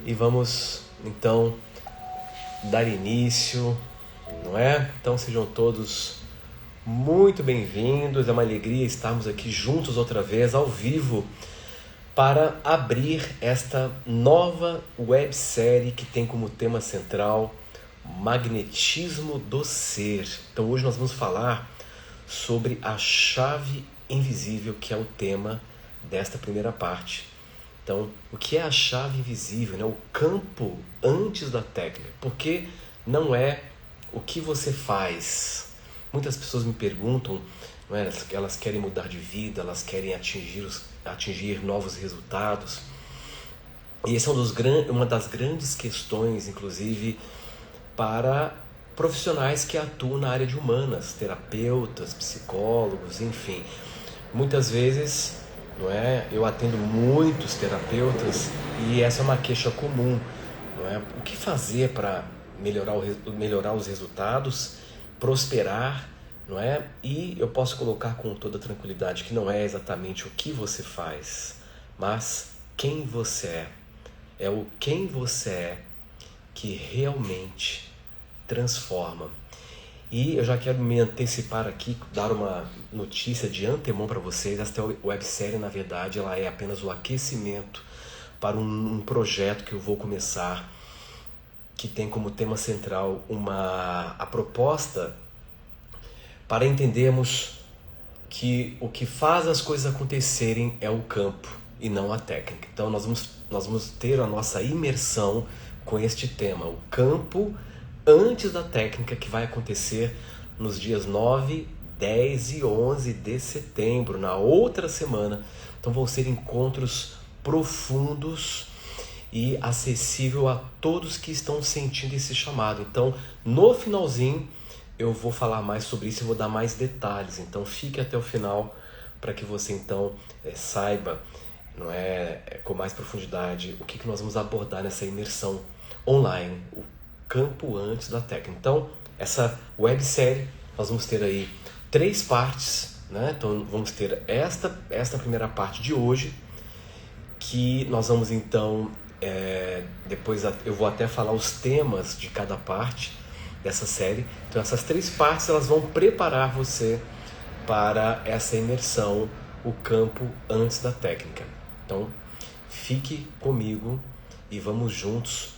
e vamos então dar início, não é? Então sejam todos muito bem-vindos, é uma alegria estarmos aqui juntos outra vez, ao vivo, para abrir esta nova websérie que tem como tema central Magnetismo do Ser. Então hoje nós vamos falar sobre a chave invisível, que é o tema desta primeira parte. Então, o que é a chave invisível, né? O campo antes da técnica, porque não é o que você faz. Muitas pessoas me perguntam, não é? Elas querem mudar de vida, elas querem atingir novos resultados. E essa é uma das grandes questões, inclusive, para profissionais que atuam na área de humanas, terapeutas, psicólogos, enfim. Muitas vezes, não é? Eu atendo muitos terapeutas e essa é uma queixa comum, não é? O que fazer para melhorar os resultados, prosperar, não é? E eu posso colocar com toda tranquilidade que não é exatamente o que você faz, mas quem você é. É o quem você é que realmente transforma. E eu já quero me antecipar aqui, dar uma notícia de antemão para vocês. Esta websérie, na verdade, ela é apenas o aquecimento para um projeto que eu vou começar, que tem como tema central a proposta para entendermos que o que faz as coisas acontecerem é o campo e não a técnica. Então nós vamos ter a nossa imersão com este tema, o campo antes da técnica, que vai acontecer nos dias 9, 10 e 11 de setembro, na outra semana. Então vão ser encontros profundos e acessível a todos que estão sentindo esse chamado. Então, no finalzinho, eu vou falar mais sobre isso e vou dar mais detalhes. Então fique até o final para que você então saiba, não é, com mais profundidade o que nós vamos abordar nessa imersão online, o campo antes da técnica. Então, essa websérie, nós vamos ter aí 3 partes, né? Então, vamos ter esta primeira parte de hoje, que nós vamos então, depois eu vou até falar os temas de cada parte dessa série. Então, essas 3 partes, elas vão preparar você para essa imersão, o campo antes da técnica. Então, fique comigo e vamos juntos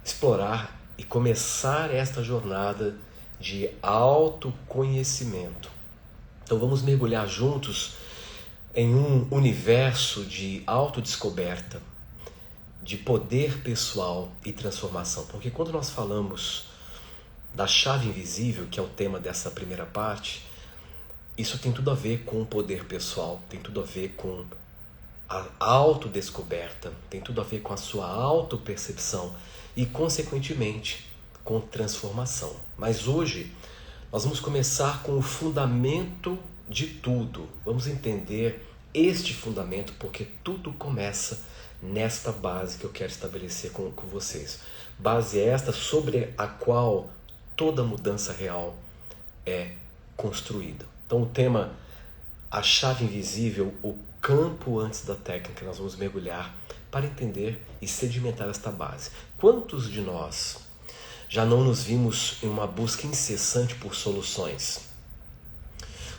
explorar e começar esta jornada de autoconhecimento. Então vamos mergulhar juntos em um universo de autodescoberta, de poder pessoal e transformação. Porque quando nós falamos da chave invisível, que é o tema dessa primeira parte, isso tem tudo a ver com o poder pessoal, tem tudo a ver com a autodescoberta, tem tudo a ver com a sua autopercepção e, consequentemente, com transformação. Mas hoje nós vamos começar com o fundamento de tudo. Vamos entender este fundamento, porque tudo começa nesta base que eu quero estabelecer com vocês. Base esta sobre a qual toda mudança real é construída. Então o tema, a chave invisível, o campo antes da técnica, nós vamos mergulhar para entender e sedimentar esta base. Quantos de nós já não nos vimos em uma busca incessante por soluções?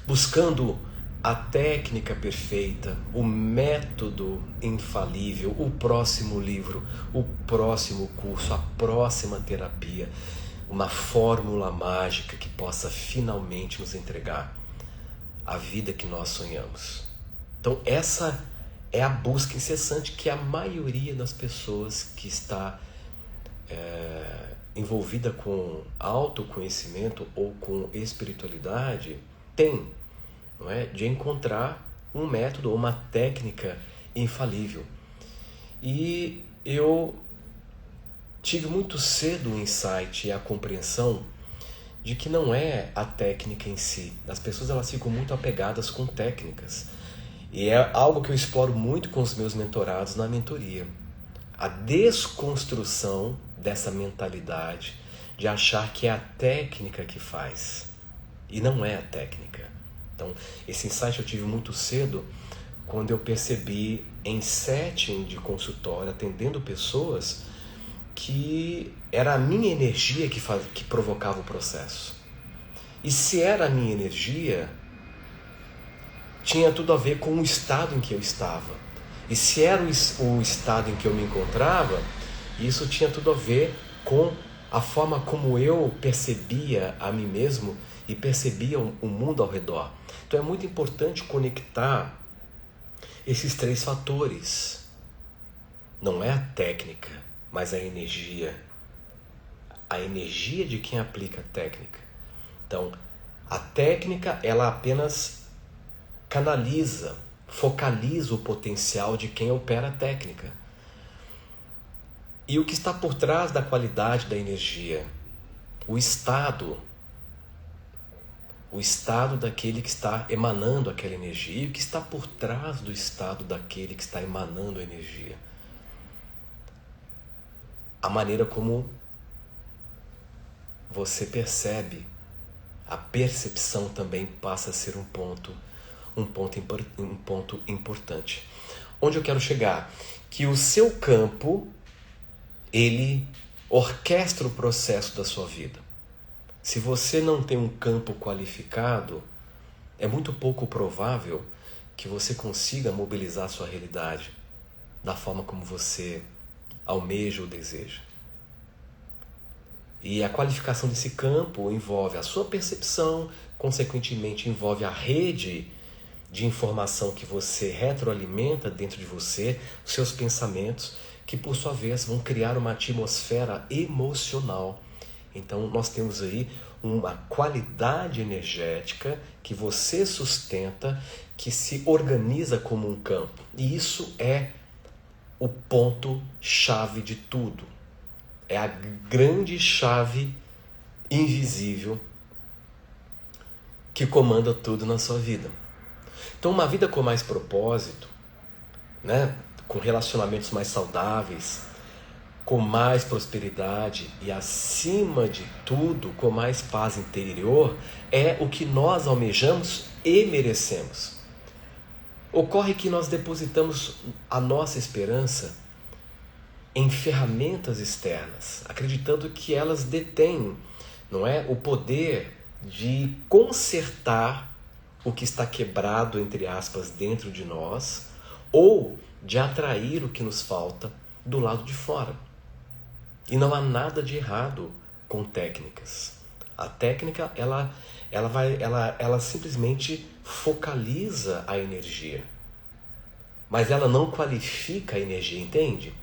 Buscando a técnica perfeita, o método infalível, o próximo livro, o próximo curso, a próxima terapia, uma fórmula mágica que possa finalmente nos entregar a vida que nós sonhamos. Então essa é a busca incessante que a maioria das pessoas que está envolvida com autoconhecimento ou com espiritualidade tem, não é? De encontrar um método ou uma técnica infalível. E eu tive muito cedo o insight e a compreensão de que não é a técnica em si. As pessoas, elas ficam muito apegadas com técnicas. E é algo que eu exploro muito com os meus mentorados na mentoria. A desconstrução dessa mentalidade de achar que é a técnica que faz. E não é a técnica. Então, esse insight eu tive muito cedo, quando eu percebi em setting de consultório, atendendo pessoas, que era a minha energia que provocava o processo. E se era a minha energia, tinha tudo a ver com o estado em que eu estava. E se era o estado em que eu me encontrava, isso tinha tudo a ver com a forma como eu percebia a mim mesmo e percebia o mundo ao redor. Então é muito importante conectar esses três fatores. Não é a técnica, mas a energia. A energia de quem aplica a técnica. Então, a técnica, ela apenas canaliza, focaliza o potencial de quem opera a técnica. E o que está por trás da qualidade da energia? O estado daquele que está emanando aquela energia. E o que está por trás do estado daquele que está emanando a energia? A maneira como você percebe. A percepção também passa a ser um ponto importante. Onde eu quero chegar? Que o seu campo, ele orquestra o processo da sua vida. Se você não tem um campo qualificado, é muito pouco provável que você consiga mobilizar a sua realidade da forma como você almeja ou deseja. E a qualificação desse campo envolve a sua percepção, consequentemente envolve a rede de informação que você retroalimenta dentro de você, os seus pensamentos, que por sua vez vão criar uma atmosfera emocional. Então nós temos aí uma qualidade energética que você sustenta, que se organiza como um campo. E isso é o ponto-chave de tudo. É a grande chave invisível que comanda tudo na sua vida. Então, uma vida com mais propósito, né? Com relacionamentos mais saudáveis, com mais prosperidade e, acima de tudo, com mais paz interior, é o que nós almejamos e merecemos. Ocorre que nós depositamos a nossa esperança em ferramentas externas, acreditando que elas detêm, não é, o poder de consertar o que está quebrado, entre aspas, dentro de nós, ou de atrair o que nos falta do lado de fora. E não há nada de errado com técnicas. A técnica, ela simplesmente focaliza a energia, mas ela não qualifica a energia, entende?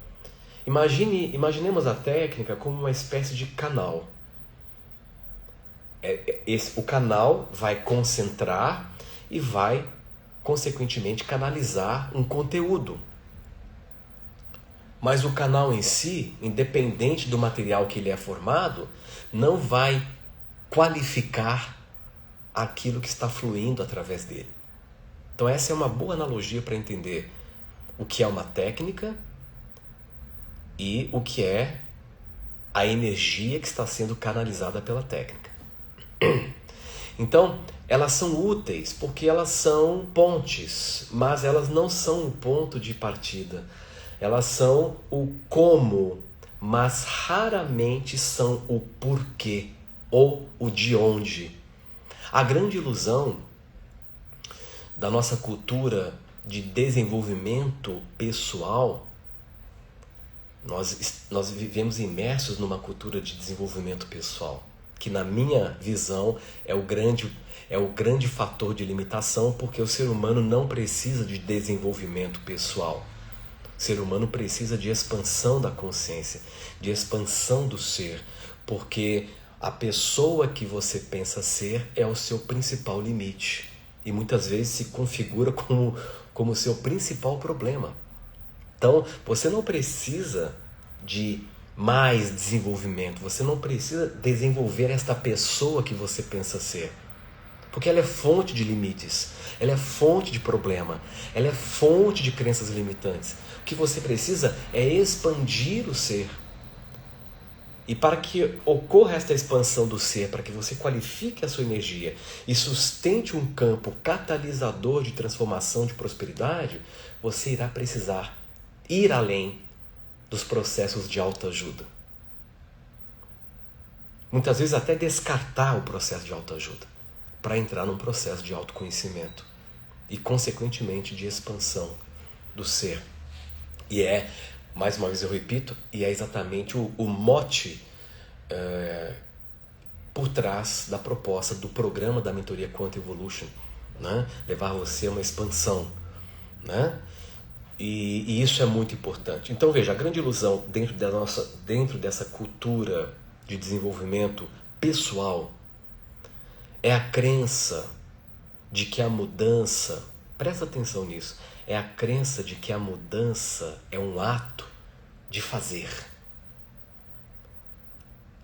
Imaginemos a técnica como uma espécie de canal. O canal vai concentrar e vai, consequentemente, canalizar um conteúdo. Mas o canal em si, independente do material que ele é formado, não vai qualificar aquilo que está fluindo através dele. Então essa é uma boa analogia para entender o que é uma técnica e o que é a energia que está sendo canalizada pela técnica. Então, elas são úteis porque elas são pontes, mas elas não são o ponto de partida. Elas são o como, mas raramente são o porquê ou o de onde. A grande ilusão da nossa cultura de desenvolvimento pessoal, nós vivemos imersos numa cultura de desenvolvimento pessoal, que na minha visão é o grande fator de limitação, porque o ser humano não precisa de desenvolvimento pessoal. O ser humano precisa de expansão da consciência, de expansão do ser, porque a pessoa que você pensa ser é o seu principal limite e muitas vezes se configura como o seu principal problema. Então, você não precisa de mais desenvolvimento, você não precisa desenvolver esta pessoa que você pensa ser, porque ela é fonte de limites, ela é fonte de problema, ela é fonte de crenças limitantes. O que você precisa é expandir o ser. E para que ocorra esta expansão do ser, para que você qualifique a sua energia e sustente um campo catalisador de transformação, de prosperidade, você irá precisar ir além dos processos de autoajuda. Muitas vezes até descartar o processo de autoajuda para entrar num processo de autoconhecimento e, consequentemente, de expansão do ser. E mais uma vez eu repito, e é exatamente o mote por trás da proposta do programa da mentoria Quantum Evolution, né? Levar você a uma expansão, né? E isso é muito importante. Então veja, a grande ilusão dentro dessa cultura de desenvolvimento pessoal é a crença de que a mudança, presta atenção nisso, é a crença de que a mudança é um ato de fazer.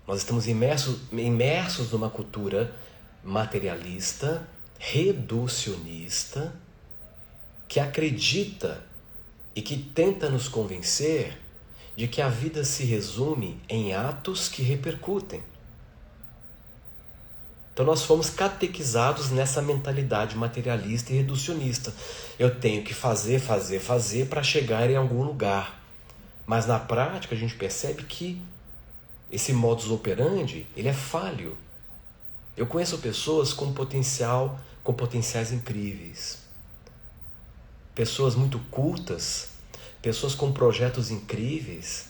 Nós estamos imersos numa cultura materialista, reducionista, que acredita e que tenta nos convencer de que a vida se resume em atos que repercutem. Então nós fomos catequizados nessa mentalidade materialista e reducionista. Eu tenho que fazer para chegar em algum lugar. Mas na prática a gente percebe que esse modus operandi, ele é falho. Eu conheço pessoas com potenciais incríveis. Pessoas muito cultas, pessoas com projetos incríveis,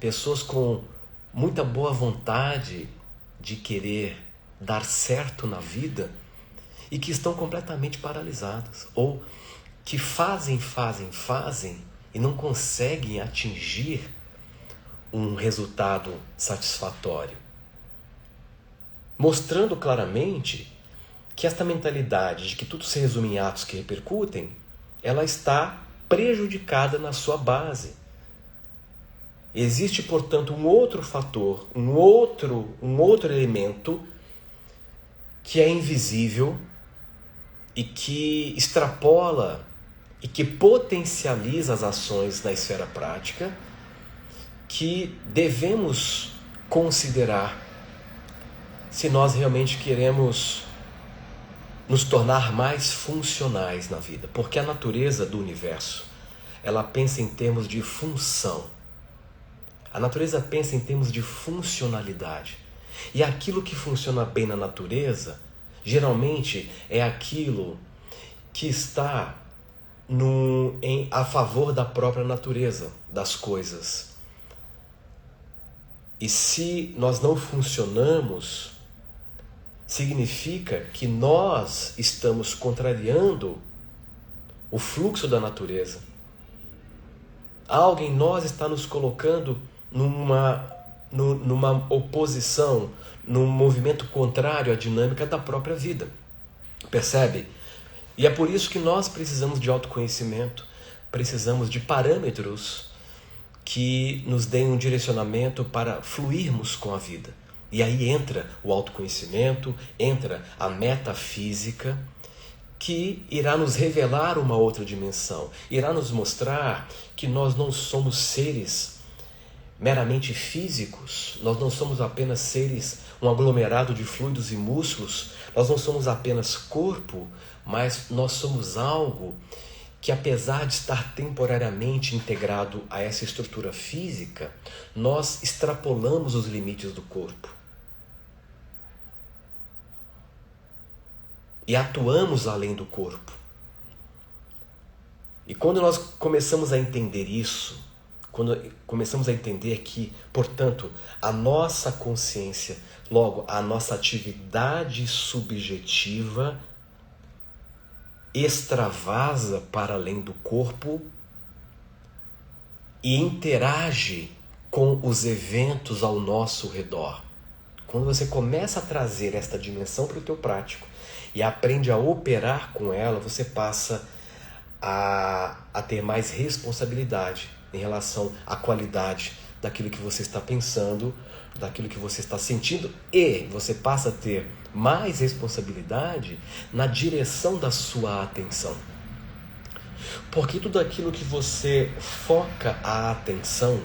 pessoas com muita boa vontade de querer dar certo na vida e que estão completamente paralisadas, ou que fazem e não conseguem atingir um resultado satisfatório, mostrando claramente que esta mentalidade de que tudo se resume em atos que repercutem, ela está prejudicada na sua base. Existe, portanto, um outro fator, um outro elemento que é invisível e que extrapola e que potencializa as ações na esfera prática, que devemos considerar se nós realmente queremos nos tornar mais funcionais na vida. Porque a natureza do universo, ela pensa em termos de função. A natureza pensa em termos de funcionalidade. E aquilo que funciona bem na natureza, geralmente é aquilo que está a favor da própria natureza das coisas. E se nós não funcionamos, significa que nós estamos contrariando o fluxo da natureza. Algo em nós está nos colocando numa oposição, num movimento contrário à dinâmica da própria vida. Percebe? E é por isso que nós precisamos de autoconhecimento, precisamos de parâmetros que nos deem um direcionamento para fluirmos com a vida. E aí entra o autoconhecimento, entra a metafísica, que irá nos revelar uma outra dimensão, irá nos mostrar que nós não somos seres meramente físicos, nós não somos apenas seres, um aglomerado de fluidos e músculos, nós não somos apenas corpo, mas nós somos algo que, apesar de estar temporariamente integrado a essa estrutura física, nós extrapolamos os limites do corpo. E atuamos além do corpo. E quando nós começamos a entender isso, quando começamos a entender que, portanto, a nossa consciência, logo a nossa atividade subjetiva, extravasa para além do corpo e interage com os eventos ao nosso redor. Quando você começa a trazer esta dimensão para o teu prático e aprende a operar com ela, você passa a ter mais responsabilidade em relação à qualidade daquilo que você está pensando, daquilo que você está sentindo, e você passa a ter mais responsabilidade na direção da sua atenção. Porque tudo aquilo que você foca a atenção,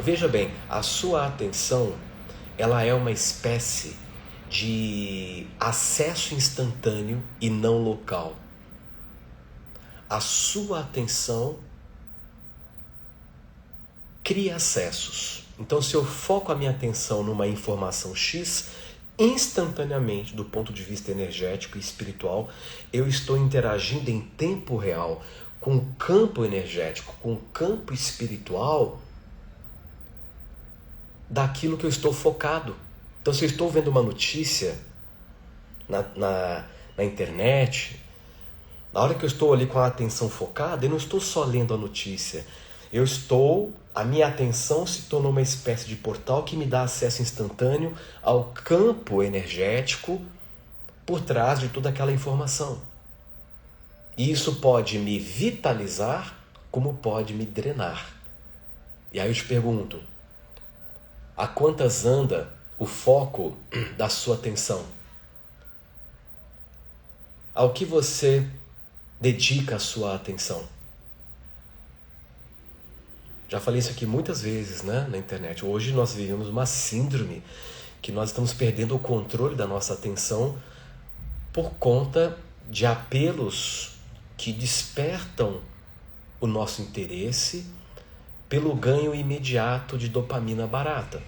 veja bem, a sua atenção, ela é uma espécie de acesso instantâneo e não local. A sua atenção cria acessos. Então, se eu foco a minha atenção numa informação X, instantaneamente, do ponto de vista energético e espiritual, eu estou interagindo em tempo real com o campo energético, com o campo espiritual daquilo que eu estou focado. Então, se eu estou vendo uma notícia na internet, na hora que eu estou ali com a atenção focada, eu não estou só lendo a notícia. A minha atenção se tornou uma espécie de portal que me dá acesso instantâneo ao campo energético por trás de toda aquela informação. E isso pode me vitalizar, como pode me drenar. E aí eu te pergunto, a quantas anda o foco da sua atenção? Ao que você dedica a sua atenção? Já falei isso aqui muitas vezes, né, na internet. Hoje nós vivemos uma síndrome que nós estamos perdendo o controle da nossa atenção por conta de apelos que despertam o nosso interesse pelo ganho imediato de dopamina barata.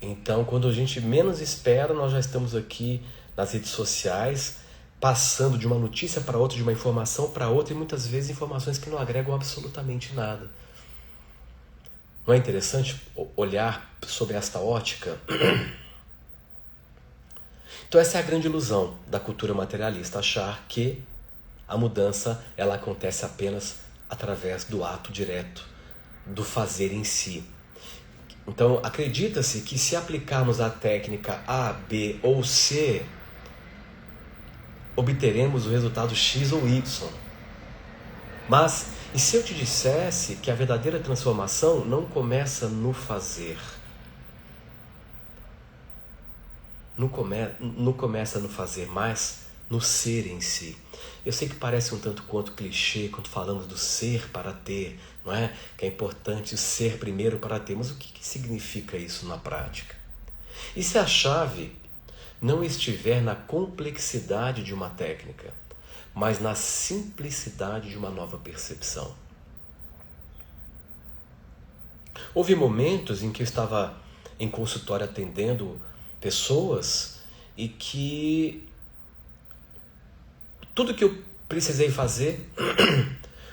Então, quando a gente menos espera, nós já estamos aqui nas redes sociais, passando de uma notícia para outra, de uma informação para outra, e muitas vezes informações que não agregam absolutamente nada. Não é interessante olhar sobre esta ótica? Então essa é a grande ilusão da cultura materialista, achar que a mudança ela acontece apenas através do ato direto, do fazer em si. Então acredita-se que se aplicarmos a técnica A, B ou C, obteremos o resultado X ou Y. Mas, e se eu te dissesse que a verdadeira transformação não começa no fazer? Não começa no fazer, mas no ser em si. Eu sei que parece um tanto quanto clichê quando falamos do ser para ter, não é? Que é importante ser primeiro para ter. Mas o que significa isso na prática? E se a chave não estiver na complexidade de uma técnica, mas na simplicidade de uma nova percepção? Houve momentos em que eu estava em consultório atendendo pessoas e que tudo que eu precisei fazer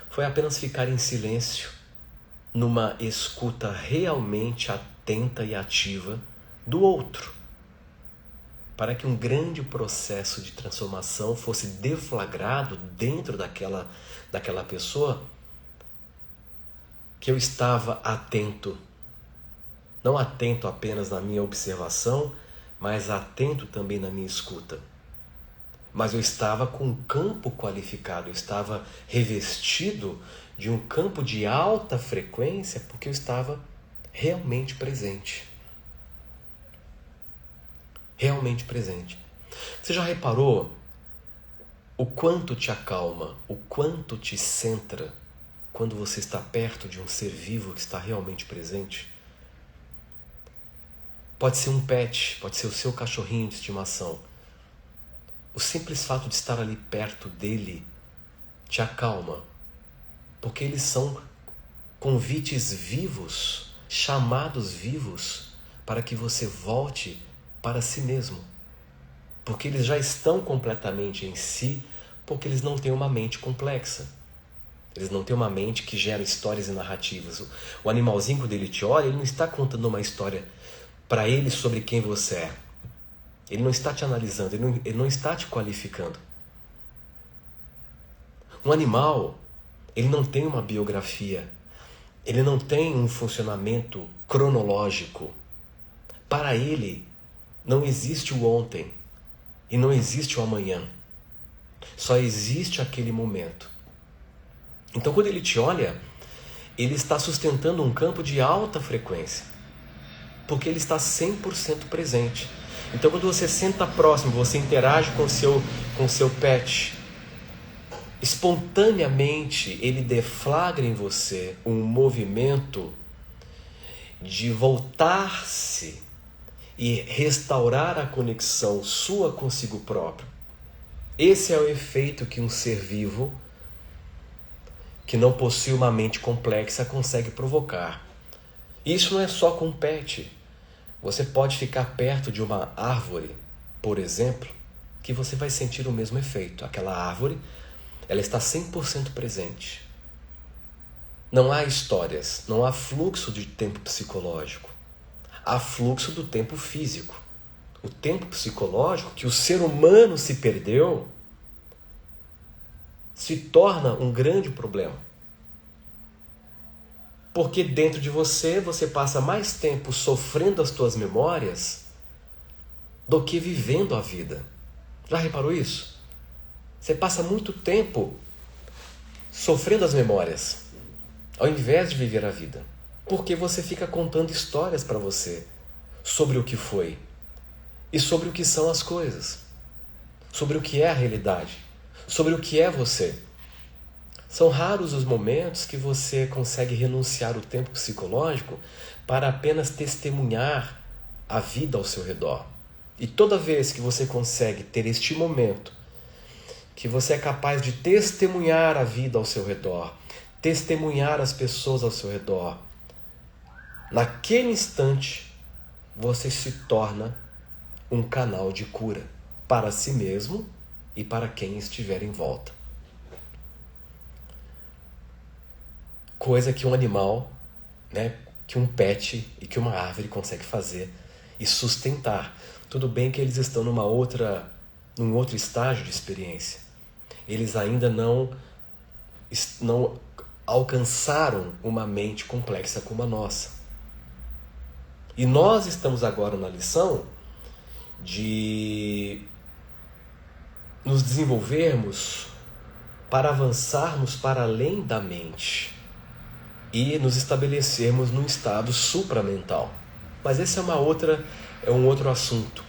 foi apenas ficar em silêncio, numa escuta realmente atenta e ativa do outro, para que um grande processo de transformação fosse deflagrado dentro daquela pessoa, que eu estava atento. Não atento apenas na minha observação, mas atento também na minha escuta. Mas eu estava com um campo qualificado, eu estava revestido de um campo de alta frequência, porque eu estava realmente presente. Realmente presente. Você já reparou o quanto te acalma, o quanto te centra quando você está perto de um ser vivo que está realmente presente? Pode ser um pet, pode ser o seu cachorrinho de estimação. O simples fato de estar ali perto dele te acalma, porque eles são convites vivos, chamados vivos, para que você volte para si mesmo. Porque eles já estão completamente em si, porque eles não têm uma mente complexa. Eles não têm uma mente que gera histórias e narrativas. O animalzinho, quando ele te olha, ele não está contando uma história para ele sobre quem você é. Ele não está te analisando, ele não está te qualificando. Um animal, ele não tem uma biografia, ele não tem um funcionamento cronológico. Para ele, não existe o ontem e não existe o amanhã. Só existe aquele momento. Então, quando ele te olha, ele está sustentando um campo de alta frequência, porque ele está 100% presente. Então, quando você senta próximo, você interage com o seu pet, espontaneamente ele deflagra em você um movimento de voltar-se e restaurar a conexão sua consigo próprio. Esse é o efeito que um ser vivo que não possui uma mente complexa consegue provocar. Isso não é só com pet. Você pode ficar perto de uma árvore, por exemplo, que você vai sentir o mesmo efeito. Aquela árvore, ela está 100% presente. Não há histórias, não há fluxo de tempo psicológico. Há fluxo do tempo físico. O tempo psicológico que o ser humano se perdeu se torna um grande problema. Porque dentro de você passa mais tempo sofrendo as suas memórias do que vivendo a vida. Já reparou isso? Você passa muito tempo sofrendo as memórias, ao invés de viver a vida. Porque você fica contando histórias para você sobre o que foi e sobre o que são as coisas, sobre o que é a realidade, sobre o que é você. São raros os momentos que você consegue renunciar o tempo psicológico para apenas testemunhar a vida ao seu redor. E toda vez que você consegue ter este momento, que você é capaz de testemunhar a vida ao seu redor, testemunhar as pessoas ao seu redor, naquele instante você se torna um canal de cura para si mesmo e para quem estiver em volta. Coisa que um animal, que um pet e que uma árvore consegue fazer e sustentar. Tudo bem que eles estão num outro estágio de experiência. Eles ainda não alcançaram uma mente complexa como a nossa. E nós estamos agora na lição de nos desenvolvermos para avançarmos para além da mente e nos estabelecermos num estado supramental. Mas esse é um outro assunto,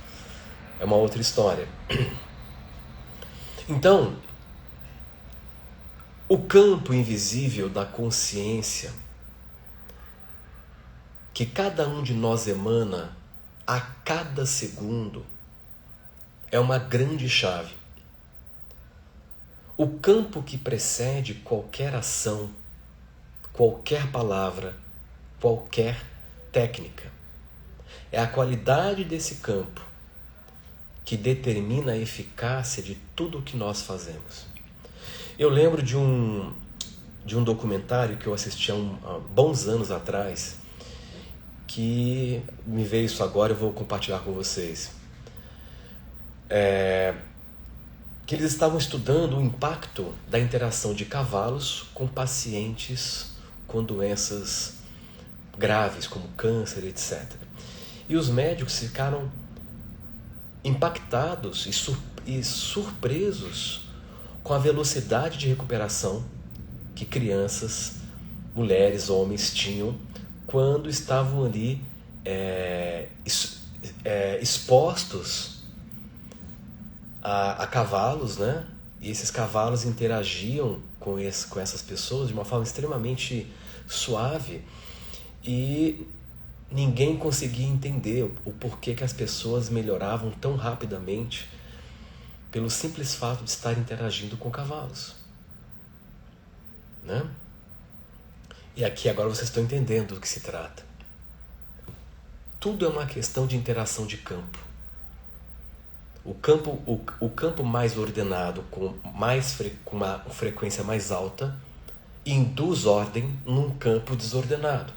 é uma outra história. Então, o campo invisível da consciência que cada um de nós emana a cada segundo é uma grande chave. O campo que precede qualquer ação, qualquer palavra, qualquer técnica. É a qualidade desse campo que determina a eficácia de tudo o que nós fazemos. Eu lembro de um documentário que eu assisti há bons anos atrás, que me veio isso agora e eu vou compartilhar com vocês. Que eles estavam estudando o impacto da interação de cavalos com pacientes com doenças graves, como câncer, etc. E os médicos ficaram impactados e surpresos com a velocidade de recuperação que crianças, mulheres, homens tinham quando estavam ali expostos a cavalos, né? E esses cavalos interagiam com essas pessoas de uma forma extremamente suave e ninguém conseguia entender o porquê que as pessoas melhoravam tão rapidamente pelo simples fato de estar interagindo com cavalos, né? E aqui agora vocês estão entendendo do que se trata. Tudo é uma questão de interação de campo. O campo mais ordenado, com uma frequência mais alta, induz ordem num campo desordenado.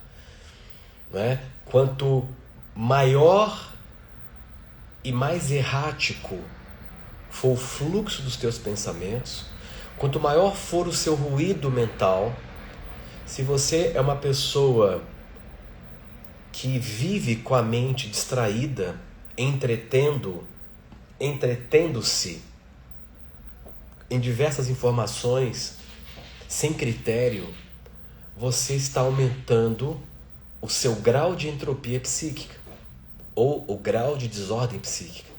Não é? Quanto maior e mais errático for o fluxo dos teus pensamentos, quanto maior for o seu ruído mental, se você é uma pessoa que vive com a mente distraída, entretendo-se em diversas informações, sem critério, você está aumentando o seu grau de entropia psíquica, ou o grau de desordem psíquica.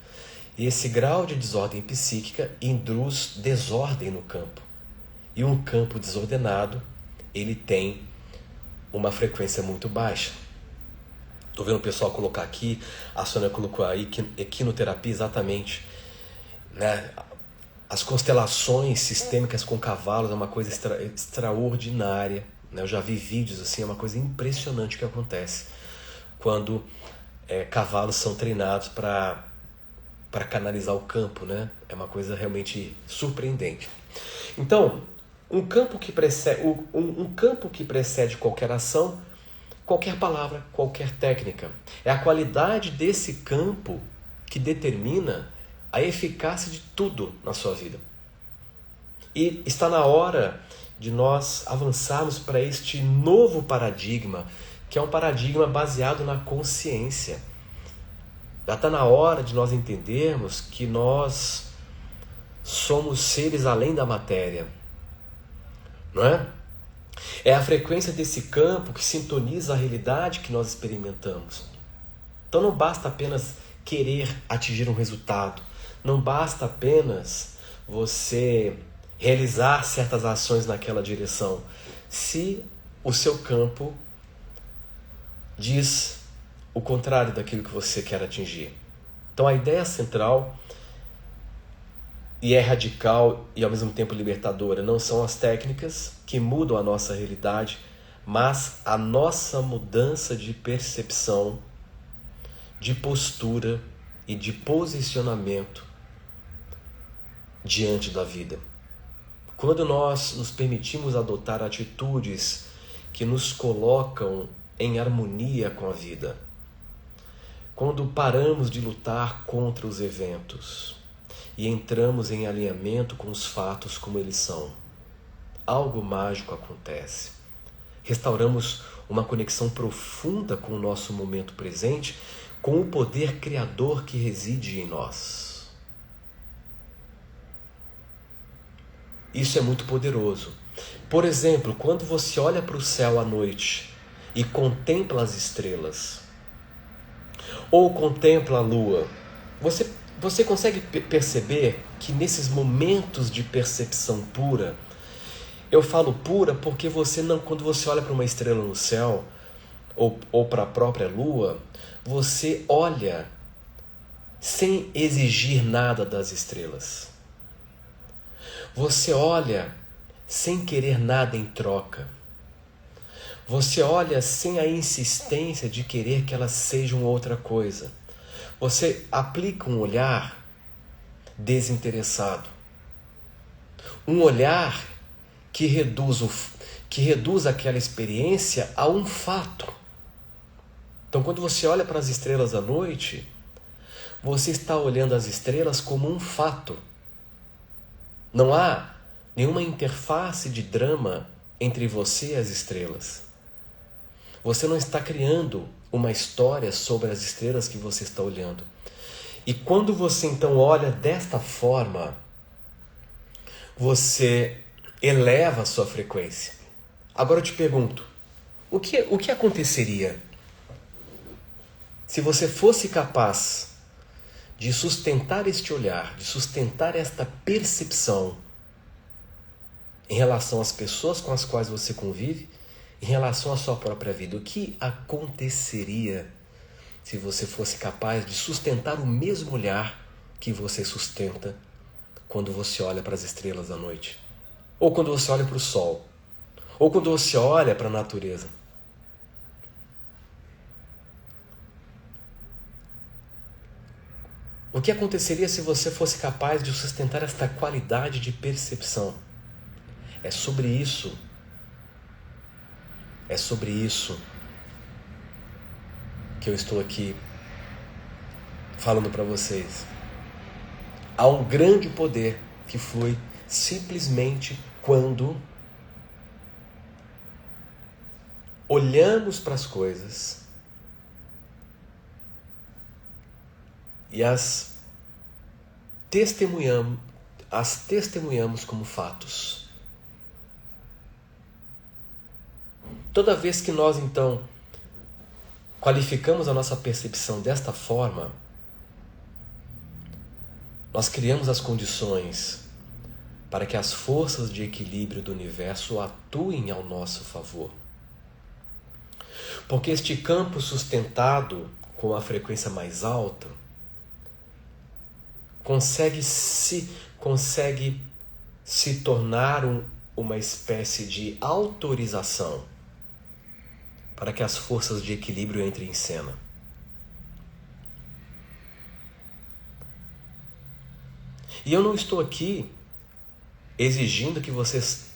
E esse grau de desordem psíquica induz desordem no campo. E um campo desordenado, ele tem uma frequência muito baixa. Estou vendo o pessoal colocar aqui, a Sônia colocou aí, equinoterapia, exatamente. Né? As constelações sistêmicas com cavalos é uma coisa extraordinária, né? Eu já vi vídeos assim, é uma coisa impressionante que acontece quando cavalos são treinados para canalizar o campo, né? É uma coisa realmente surpreendente. Então, um campo que precede qualquer ação, qualquer palavra, qualquer técnica. É a qualidade desse campo que determina a eficácia de tudo na sua vida. E está na hora de nós avançarmos para este novo paradigma, que é um paradigma baseado na consciência. Já está na hora de nós entendermos que nós somos seres além da matéria, não é? É a frequência desse campo que sintoniza a realidade que nós experimentamos. Então não basta apenas querer atingir um resultado, não basta apenas você realizar certas ações naquela direção, se o seu campo diz o contrário daquilo que você quer atingir. Então a ideia central, e é radical e ao mesmo tempo libertadora, não são as técnicas que mudam a nossa realidade, mas a nossa mudança de percepção, de postura e de posicionamento diante da vida. Quando nós nos permitimos adotar atitudes que nos colocam em harmonia com a vida, quando paramos de lutar contra os eventos e entramos em alinhamento com os fatos como eles são, algo mágico acontece. Restauramos uma conexão profunda com o nosso momento presente, com o poder criador que reside em nós. Isso é muito poderoso. Por exemplo, quando você olha para o céu à noite e contempla as estrelas, ou contempla a lua, você consegue perceber que nesses momentos de percepção pura, eu falo pura porque quando você olha para uma estrela no céu, ou para a própria lua, você olha sem exigir nada das estrelas. Você olha sem querer nada em troca. Você olha sem a insistência de querer que elas sejam outra coisa. Você aplica um olhar desinteressado. Um olhar que reduz aquela experiência a um fato. Então, quando você olha para as estrelas à noite, você está olhando as estrelas como um fato. Não há nenhuma interface de drama entre você e as estrelas. Você não está criando uma história sobre as estrelas que você está olhando. E quando você então olha desta forma, você eleva a sua frequência. Agora eu te pergunto, o que aconteceria se você fosse capaz de sustentar este olhar, de sustentar esta percepção em relação às pessoas com as quais você convive, em relação à sua própria vida? O que aconteceria se você fosse capaz de sustentar o mesmo olhar que você sustenta quando você olha para as estrelas à noite? Ou quando você olha para o sol? Ou quando você olha para a natureza? O que aconteceria se você fosse capaz de sustentar esta qualidade de percepção? É sobre isso que eu estou aqui falando para vocês. Há um grande poder que flui simplesmente quando olhamos para as coisas e as testemunhamos como fatos. Toda vez que nós, então, qualificamos a nossa percepção desta forma, nós criamos as condições para que as forças de equilíbrio do universo atuem ao nosso favor. Porque este campo sustentado com a frequência mais alta, consegue se tornar uma espécie de autorização para que as forças de equilíbrio entrem em cena. E eu não estou aqui exigindo que vocês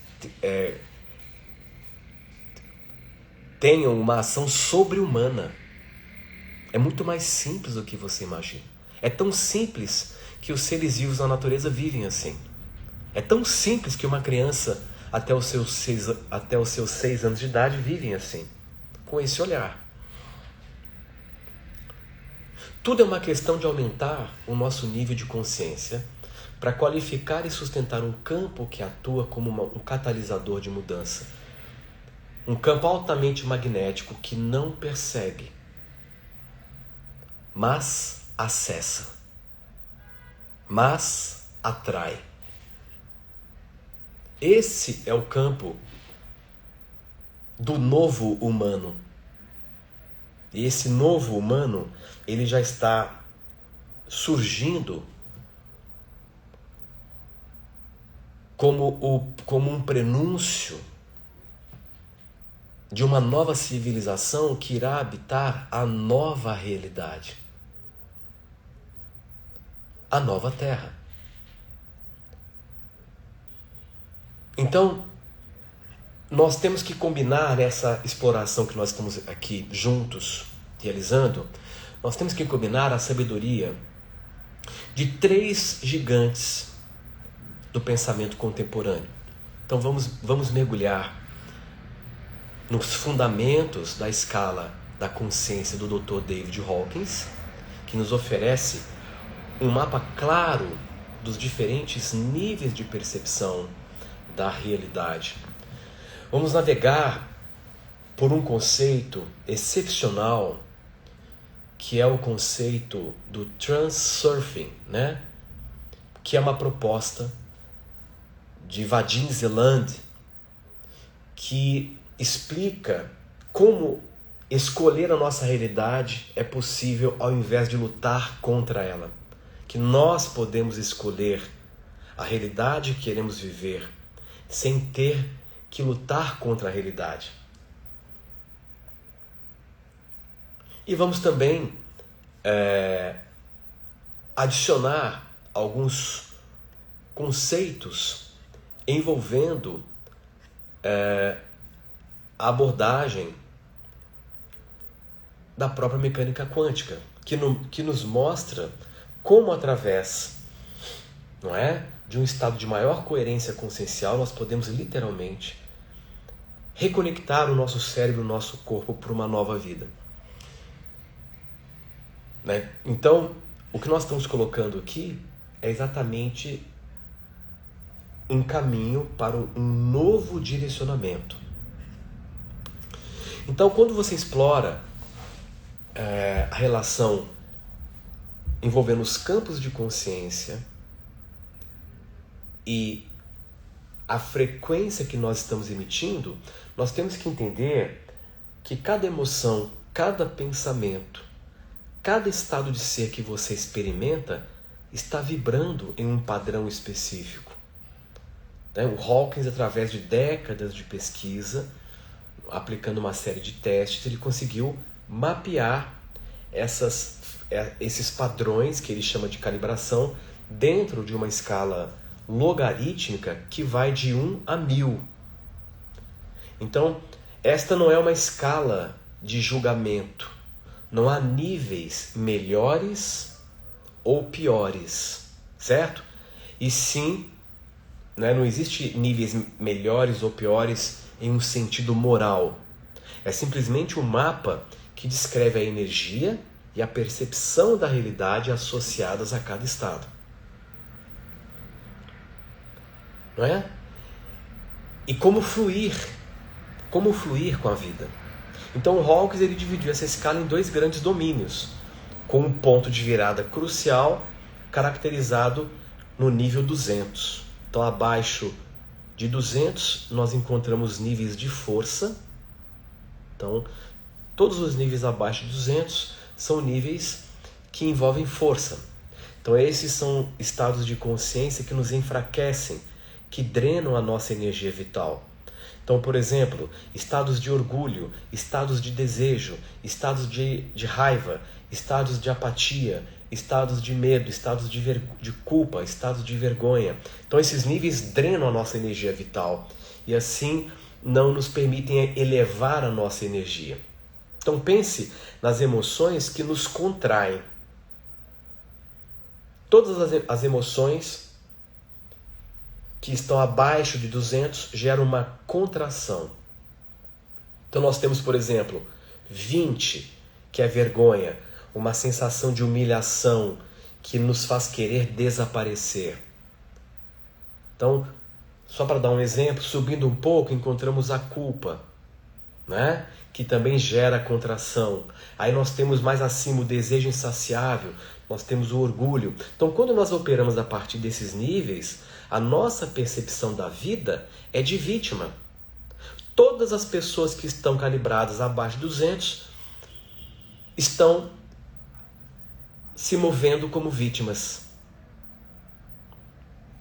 tenham uma ação sobre-humana. É muito mais simples do que você imagina. É tão simples que os seres vivos na natureza vivem assim. É tão simples que uma criança até os seus 6 anos de idade vivem assim, com esse olhar. Tudo é uma questão de aumentar o nosso nível de consciência para qualificar e sustentar um campo que atua como um catalisador de mudança. Um campo altamente magnético que não persegue, mas acessa, mas atrai. Esse é o campo do novo humano. E esse novo humano, ele já está surgindo como um prenúncio de uma nova civilização que irá habitar a nova realidade, a nova Terra. Então, nós temos que combinar nessa exploração que nós estamos aqui juntos realizando, nós temos que combinar a sabedoria de 3 gigantes do pensamento contemporâneo. Então vamos mergulhar nos fundamentos da escala da consciência do Dr. David Hawkins, que nos oferece um mapa claro dos diferentes níveis de percepção da realidade. Vamos navegar por um conceito excepcional, que é o conceito do Transurfing, né? Que é uma proposta de Vadim Zeland, que explica como escolher a nossa realidade é possível ao invés de lutar contra ela. Que nós podemos escolher a realidade que queremos viver sem ter que lutar contra a realidade. E vamos também adicionar alguns conceitos envolvendo a abordagem da própria mecânica quântica, que nos mostra como através, não é, de um estado de maior coerência consciencial nós podemos literalmente reconectar o nosso cérebro, o nosso corpo para uma nova vida. Né? Então, o que nós estamos colocando aqui é exatamente um caminho para um novo direcionamento. Então, quando você explora a relação envolvendo os campos de consciência e a frequência que nós estamos emitindo, nós temos que entender que cada emoção, cada pensamento, cada estado de ser que você experimenta está vibrando em um padrão específico. O Hawkins, através de décadas de pesquisa, aplicando uma série de testes, ele conseguiu mapear esses padrões que ele chama de calibração dentro de uma escala logarítmica que vai de 1 a 1000. Então, esta não é uma escala de julgamento. Não há níveis melhores ou piores, certo? E sim, né, não existe níveis melhores ou piores em um sentido moral. É simplesmente um mapa que descreve a energia e a percepção da realidade associadas a cada estado. Não é? E como fluir com a vida. Então o Hawkins ele dividiu essa escala em 2 grandes domínios, com um ponto de virada crucial caracterizado no nível 200. Então abaixo de 200 nós encontramos níveis de força. Então todos os níveis abaixo de 200 são níveis que envolvem força. Então esses são estados de consciência que nos enfraquecem, que drenam a nossa energia vital. Então, por exemplo, estados de orgulho, estados de desejo, estados de raiva, estados de apatia, estados de medo, estados de culpa, estados de vergonha. Então esses níveis drenam a nossa energia vital e assim não nos permitem elevar a nossa energia. Então pense nas emoções que nos contraem. Todas as emoções que estão abaixo de 200 geram uma contração. Então nós temos, por exemplo, 20, que é vergonha, uma sensação de humilhação que nos faz querer desaparecer. Então, só para dar um exemplo, subindo um pouco, encontramos a culpa, né? Que também gera contração. Aí nós temos mais acima o desejo insaciável, nós temos o orgulho. Então, quando nós operamos a partir desses níveis, a nossa percepção da vida é de vítima. Todas as pessoas que estão calibradas abaixo de 200 estão se movendo como vítimas.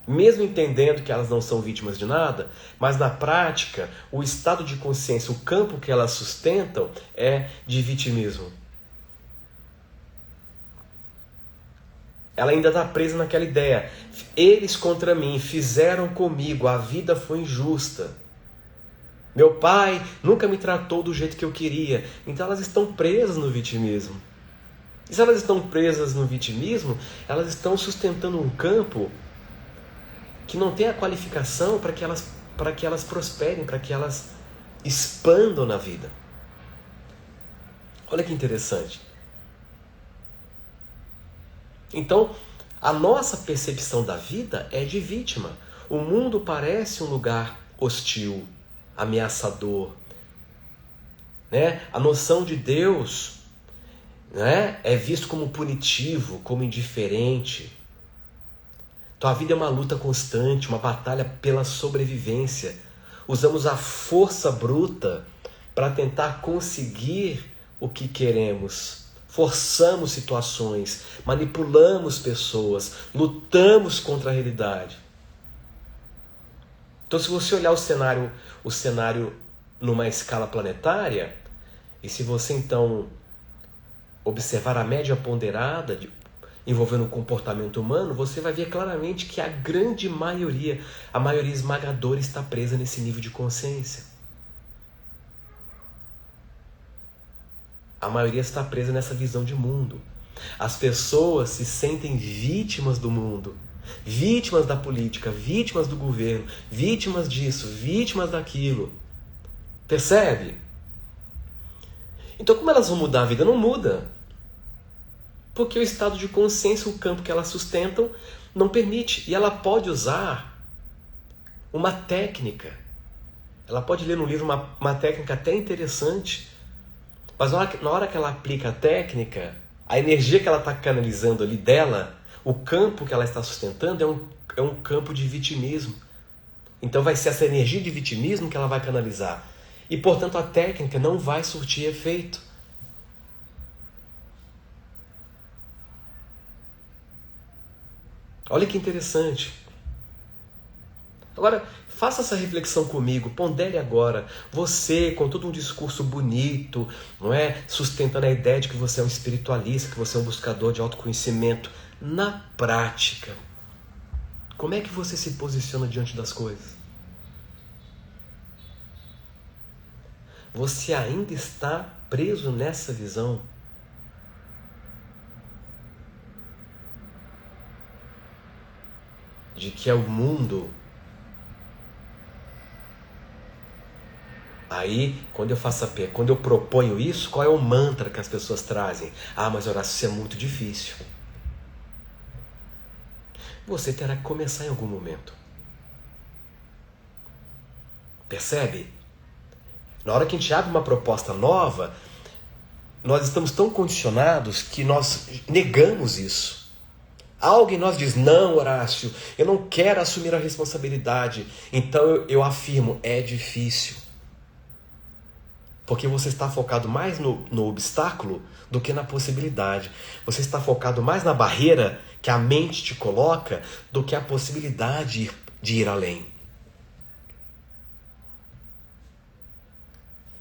Mesmo entendendo que elas não são vítimas de nada, mas na prática, o estado de consciência, o campo que elas sustentam é de vitimismo. Ela ainda está presa naquela ideia. Eles contra mim, fizeram comigo, a vida foi injusta. Meu pai nunca me tratou do jeito que eu queria. Então elas estão presas no vitimismo. E se elas estão presas no vitimismo, elas estão sustentando um campo que não tem a qualificação para que elas prosperem, para que elas expandam na vida. Olha que interessante. Então, a nossa percepção da vida é de vítima. O mundo parece um lugar hostil, ameaçador, né? A noção de Deus, né, é visto como punitivo, como indiferente. Então a vida é uma luta constante, uma batalha pela sobrevivência. Usamos a força bruta para tentar conseguir o que queremos. Forçamos situações, manipulamos pessoas, lutamos contra a realidade. Então se você olhar o cenário numa escala planetária, e se você então observar a média ponderada envolvendo o comportamento humano, você vai ver claramente que a grande maioria, a maioria esmagadora, está presa nesse nível de consciência. A maioria está presa nessa visão de mundo. As pessoas se sentem vítimas do mundo, vítimas da política, vítimas do governo, vítimas disso, vítimas daquilo. Percebe? Então como elas vão mudar a vida? Não muda. Porque o estado de consciência, o campo que elas sustentam, não permite. E ela pode usar uma técnica. Ela pode ler no livro uma técnica até interessante. Mas na hora que ela aplica a técnica, a energia que ela está canalizando ali dela, o campo que ela está sustentando é um campo de vitimismo. Então vai ser essa energia de vitimismo que ela vai canalizar. E, portanto, a técnica não vai surtir efeito. Olha que interessante. Agora, faça essa reflexão comigo, pondere agora. Você, com todo um discurso bonito, não é? Sustentando a ideia de que você é um espiritualista, que você é um buscador de autoconhecimento. Na prática, como é que você se posiciona diante das coisas? Você ainda está preso nessa visão? De que é o mundo. Aí, quando eu proponho isso, qual é o mantra que as pessoas trazem? Ah, mas Horácio, isso é muito difícil. Você terá que começar em algum momento. Percebe? Na hora que a gente abre uma proposta nova, nós estamos tão condicionados que nós negamos isso. Algo em nós diz, não, Horácio, eu não quero assumir a responsabilidade. Então eu afirmo, é difícil. Porque você está focado mais no obstáculo do que na possibilidade. Você está focado mais na barreira que a mente te coloca do que a possibilidade de ir além.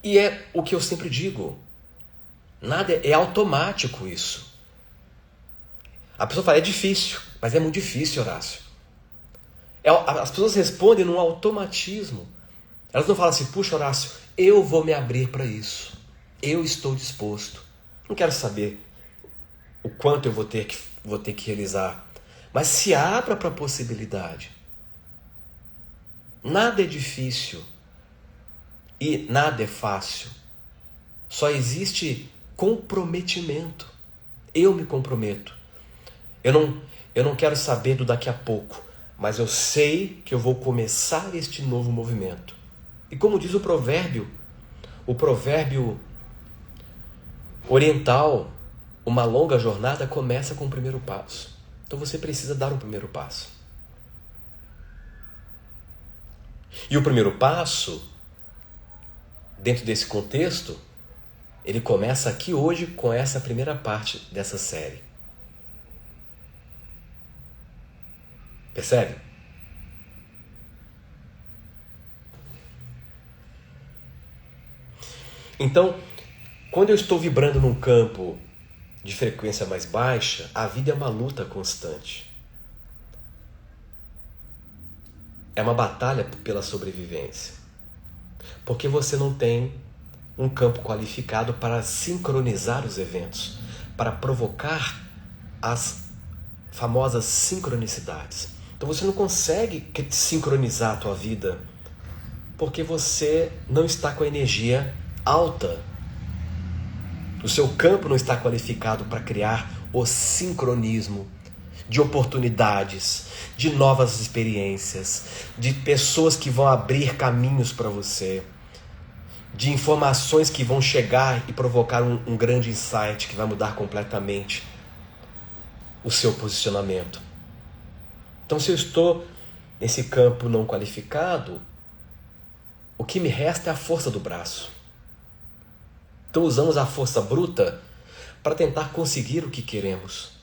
E é o que eu sempre digo. Nada é automático isso. A pessoa fala, é difícil. Mas é muito difícil, Horácio. As pessoas respondem num automatismo. Elas não falam assim, puxa, Horácio, eu vou me abrir para isso. Eu estou disposto. Não quero saber o quanto eu vou ter que realizar. Mas se abra para a possibilidade. Nada é difícil. E nada é fácil. Só existe comprometimento. Eu me comprometo. Eu não quero saber do daqui a pouco, mas eu sei que eu vou começar este novo movimento. E como diz o provérbio oriental, uma longa jornada começa com o primeiro passo. Então você precisa dar o primeiro passo. E o primeiro passo, dentro desse contexto, ele começa aqui hoje com essa primeira parte dessa série. Percebe? Então, quando eu estou vibrando num campo de frequência mais baixa, a vida é uma luta constante. É uma batalha pela sobrevivência. Porque você não tem um campo qualificado para sincronizar os eventos, para provocar as famosas sincronicidades. Então você não consegue sincronizar a tua vida porque você não está com a energia alta. O seu campo não está qualificado para criar o sincronismo de oportunidades, de novas experiências, de pessoas que vão abrir caminhos para você, de informações que vão chegar e provocar um grande insight que vai mudar completamente o seu posicionamento. Então, se eu estou nesse campo não qualificado, o que me resta é a força do braço. Então usamos a força bruta para tentar conseguir o que queremos,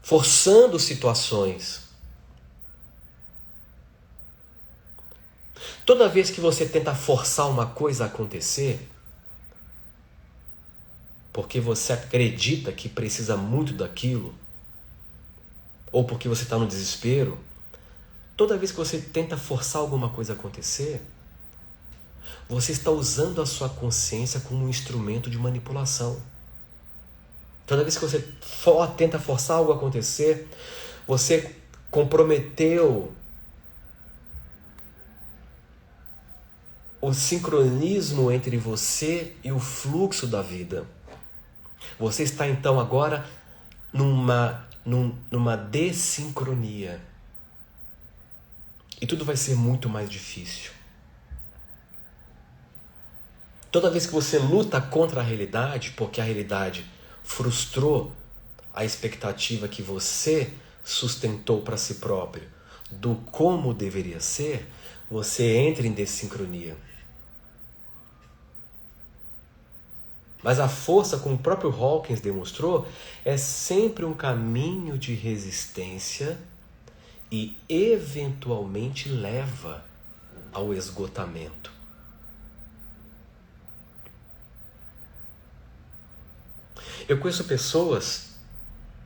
forçando situações. Toda vez que você tenta forçar uma coisa a acontecer, porque você acredita que precisa muito daquilo, ou porque você está no desespero, toda vez que você tenta forçar alguma coisa a acontecer, você está usando a sua consciência como um instrumento de manipulação. Toda vez que você tenta forçar algo a acontecer, você comprometeu o sincronismo entre você e o fluxo da vida. Você está então agora numa dessincronia. E tudo vai ser muito mais difícil. Toda vez que você luta contra a realidade, porque a realidade frustrou a expectativa que você sustentou para si próprio do como deveria ser, você entra em dessincronia. Mas a força, como o próprio Hawkins demonstrou, é sempre um caminho de resistência e eventualmente leva ao esgotamento. Eu conheço pessoas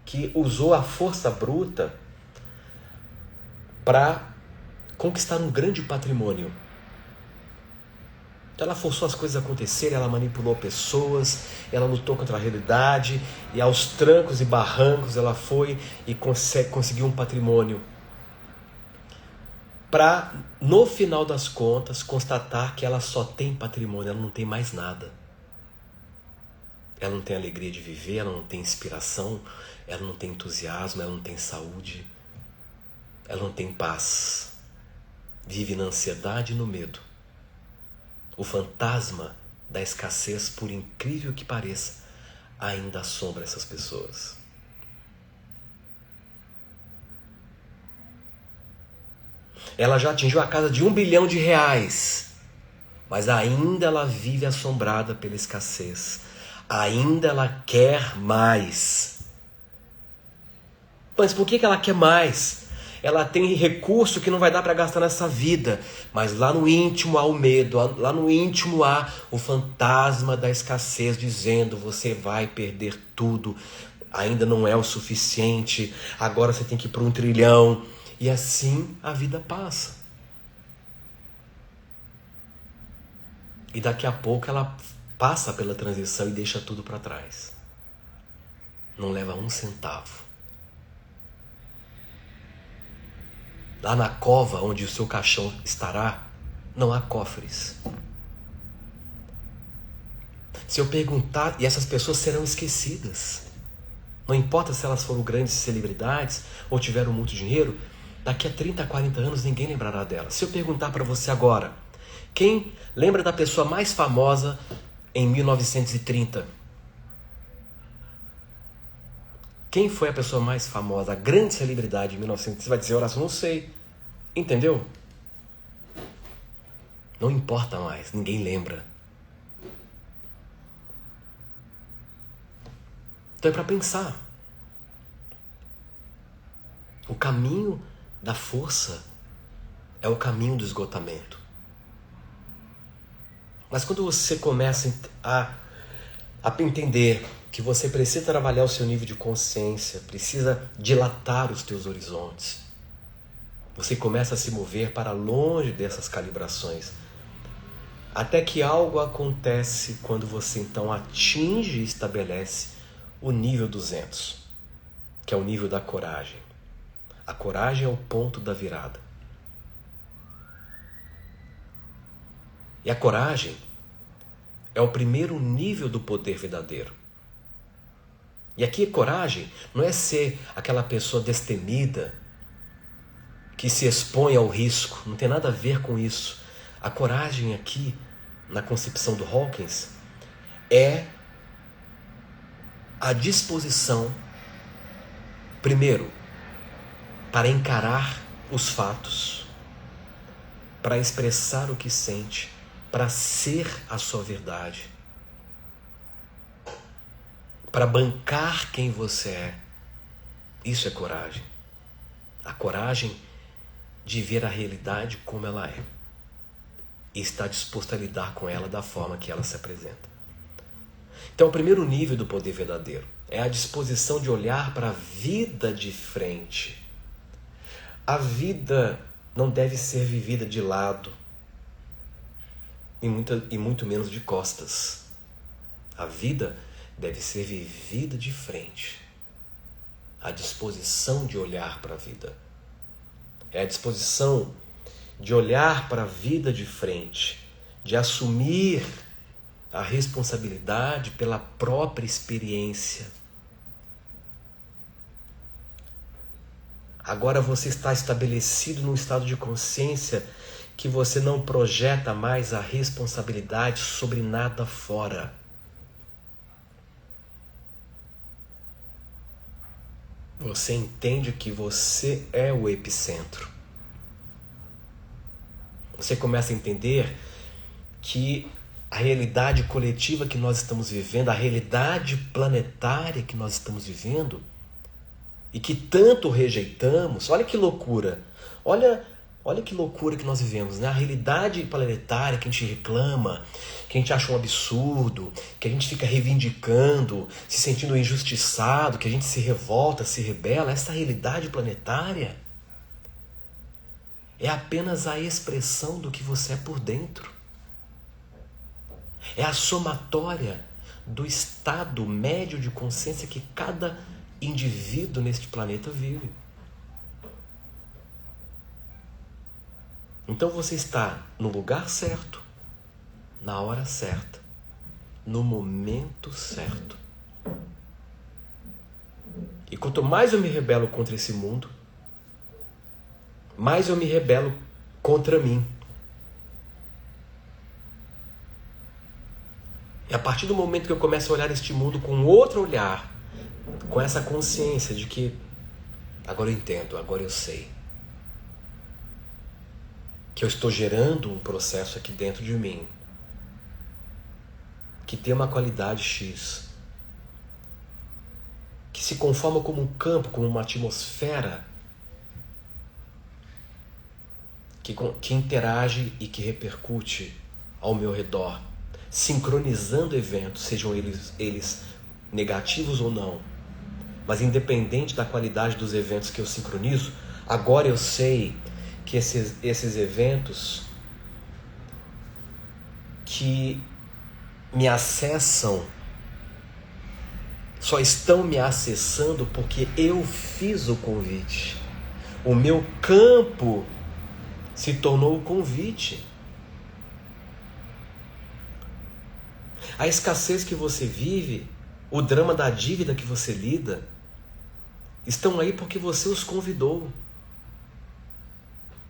que usou a força bruta para conquistar um grande patrimônio. Então ela forçou as coisas a acontecerem, ela manipulou pessoas, ela lutou contra a realidade e aos trancos e barrancos ela foi e conseguiu um patrimônio. Para, no final das contas, constatar que ela só tem patrimônio, ela não tem mais nada. Ela não tem alegria de viver, ela não tem inspiração, ela não tem entusiasmo, ela não tem saúde, ela não tem paz. Vive na ansiedade e no medo. O fantasma da escassez, por incrível que pareça, ainda assombra essas pessoas. Ela já atingiu a casa de R$1 bilhão. mas ainda ela vive assombrada pela escassez. Ainda ela quer mais. Mas por que ela quer mais? Ela tem recurso que não vai dar para gastar nessa vida, mas lá no íntimo há o medo, lá no íntimo há o fantasma da escassez dizendo: você vai perder tudo, ainda não é o suficiente, agora você tem que ir para 1 trilhão. E assim a vida passa. E daqui a pouco ela passa pela transição e deixa tudo para trás. Não leva 1 centavo. Lá na cova onde o seu caixão estará, não há cofres. Se eu perguntar, e essas pessoas serão esquecidas. Não importa se elas foram grandes celebridades ou tiveram muito dinheiro, daqui a 30, 40 anos ninguém lembrará delas. Se eu perguntar para você agora, quem lembra da pessoa mais famosa em 1930? Quem foi a pessoa mais famosa, a grande celebridade em 1930? Você vai dizer: Horácio, não sei. Entendeu? Não importa mais, ninguém lembra. Então é para pensar. O caminho da força é o caminho do esgotamento. Mas quando você começa a entender que você precisa trabalhar o seu nível de consciência, precisa dilatar os teus horizontes, você começa a se mover para longe dessas calibrações. Até que algo acontece quando você então atinge e estabelece o nível 200, que é o nível da coragem. A coragem é o ponto da virada. E a coragem é o primeiro nível do poder verdadeiro. E aqui coragem não é ser aquela pessoa destemida, que se expõe ao risco. Não tem nada a ver com isso. A coragem aqui, na concepção do Hawkins, é a disposição, primeiro, para encarar os fatos, para expressar o que sente, para ser a sua verdade, para bancar quem você é. Isso é coragem. A coragem de ver a realidade como ela é e estar disposto a lidar com ela da forma que ela se apresenta. Então, o primeiro nível do poder verdadeiro é a disposição de olhar para a vida de frente. A vida não deve ser vivida de lado e muito menos de costas. A vida deve ser vivida de frente. A disposição de olhar para a vida. É a disposição de olhar para a vida de frente, de assumir a responsabilidade pela própria experiência. Agora você está estabelecido num estado de consciência que você não projeta mais a responsabilidade sobre nada fora. Você entende que você é o epicentro. Você começa a entender que a realidade coletiva que nós estamos vivendo, a realidade planetária que nós estamos vivendo e que tanto rejeitamos, olha que loucura, olha que loucura que nós vivemos, né? A realidade planetária que a gente reclama, que a gente acha um absurdo, que a gente fica reivindicando, se sentindo injustiçado, que a gente se revolta, se rebela, essa realidade planetária é apenas a expressão do que você é por dentro. É a somatória do estado médio de consciência que cada indivíduo neste planeta vive. Então você está no lugar certo, na hora certa, no momento certo. E quanto mais eu me rebelo contra esse mundo, mais eu me rebelo contra mim. E a partir do momento que eu começo a olhar este mundo com outro olhar, com essa consciência de que agora eu entendo, agora eu sei, que eu estou gerando um processo aqui dentro de mim, que tem uma qualidade X, que se conforma como um campo, como uma atmosfera, que interage e que repercute ao meu redor, sincronizando eventos, sejam eles negativos ou não, mas independente da qualidade dos eventos que eu sincronizo, agora eu sei que esses eventos que me acessam só estão me acessando porque eu fiz o convite. O meu campo se tornou o convite. A escassez que você vive, o drama da dívida que você lida, estão aí porque você os convidou.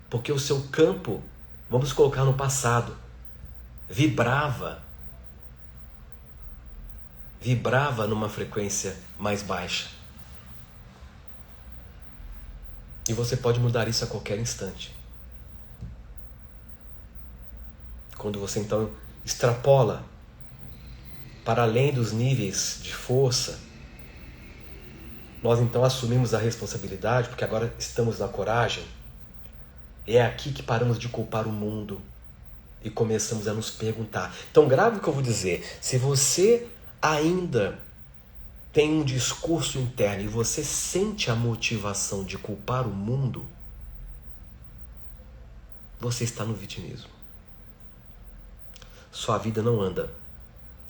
Porque o seu campo, vamos colocar no passado, vibrava numa frequência mais baixa. E você pode mudar isso a qualquer instante. Quando você então extrapola para além dos níveis de força, nós então assumimos a responsabilidade, porque agora estamos na coragem. É aqui que paramos de culpar o mundo e começamos a nos perguntar. Então grave o que eu vou dizer. Se você ainda tem um discurso interno e você sente a motivação de culpar o mundo, você está no vitimismo. Sua vida não anda.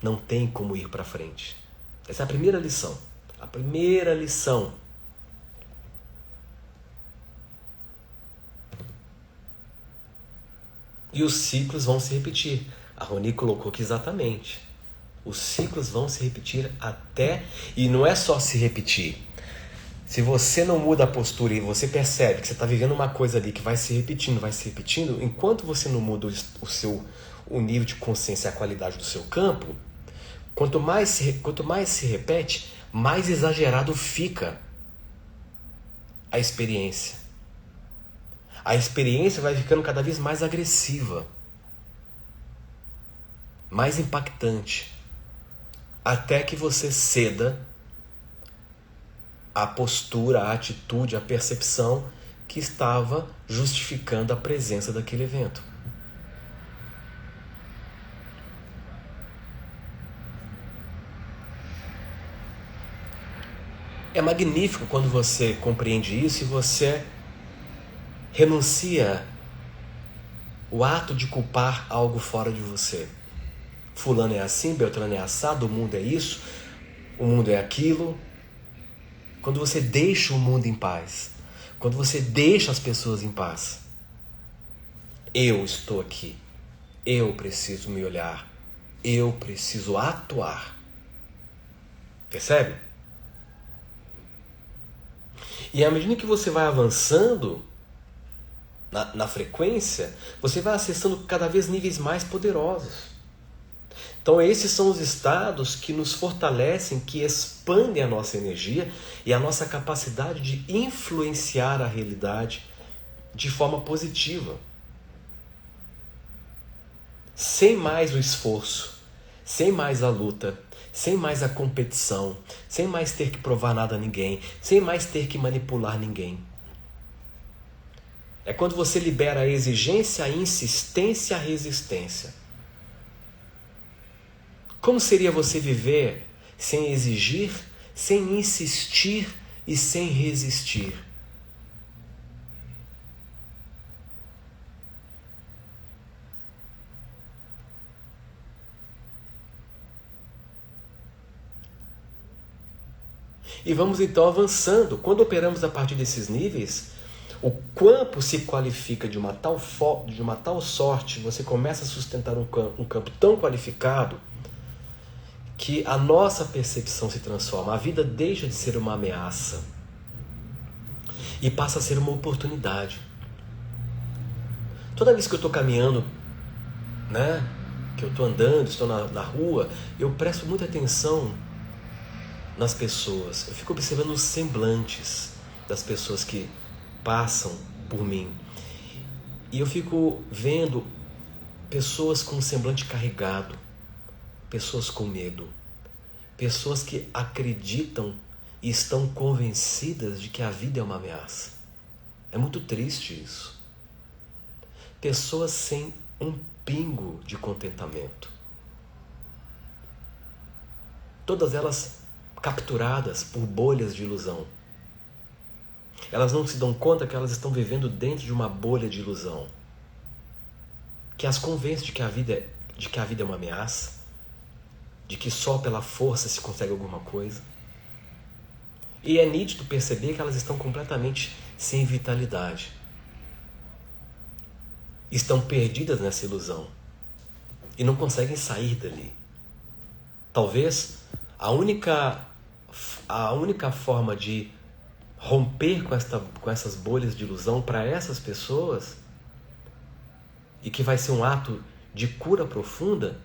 Não tem como ir para frente. Essa é a primeira lição. A primeira lição. E os ciclos vão se repetir. A Roni colocou aqui exatamente. Os ciclos vão se repetir até... E não é só se repetir. Se você não muda a postura e você percebe que você está vivendo uma coisa ali que vai se repetindo, enquanto você não muda o nível de consciência e a qualidade do seu campo, quanto mais se repete, mais exagerado fica a experiência. A experiência vai ficando cada vez mais agressiva, mais impactante, até que você ceda à postura, à atitude, à percepção que estava justificando a presença daquele evento. É magnífico quando você compreende isso e você renuncia o ato de culpar algo fora de você. Fulano é assim, Beltrano é assado, o mundo é isso, o mundo é aquilo. Quando você deixa o mundo em paz, quando você deixa as pessoas em paz, eu estou aqui, eu preciso me olhar, eu preciso atuar. Percebe? E à medida que você vai avançando na frequência, você vai acessando cada vez níveis mais poderosos. Então esses são os estados que nos fortalecem, que expandem a nossa energia e a nossa capacidade de influenciar a realidade de forma positiva. Sem mais o esforço, sem mais a luta, sem mais a competição, sem mais ter que provar nada a ninguém, sem mais ter que manipular ninguém. É quando você libera a exigência, a insistência, a resistência. Como seria você viver sem exigir, sem insistir e sem resistir? E vamos então avançando. Quando operamos a partir desses níveis, o campo se qualifica de uma tal sorte, você começa a sustentar um campo tão qualificado que a nossa percepção se transforma. A vida deixa de ser uma ameaça e passa a ser uma oportunidade. Toda vez que eu estou caminhando, que eu estou andando, estou na rua, eu presto muita atenção nas pessoas. Eu fico observando os semblantes das pessoas que passam por mim. E eu fico vendo pessoas com um semblante carregado, pessoas com medo, pessoas que acreditam e estão convencidas de que a vida é uma ameaça. É muito triste isso. Pessoas sem um pingo de contentamento. Todas elas capturadas por bolhas de ilusão. Elas não se dão conta que elas estão vivendo dentro de uma bolha de ilusão, que as convence de que a vida é uma ameaça, de que só pela força se consegue alguma coisa. E é nítido perceber que elas estão completamente sem vitalidade. Estão perdidas nessa ilusão e não conseguem sair dali. Talvez a única forma de romper com essas bolhas de ilusão para essas pessoas, e que vai ser um ato de cura profunda,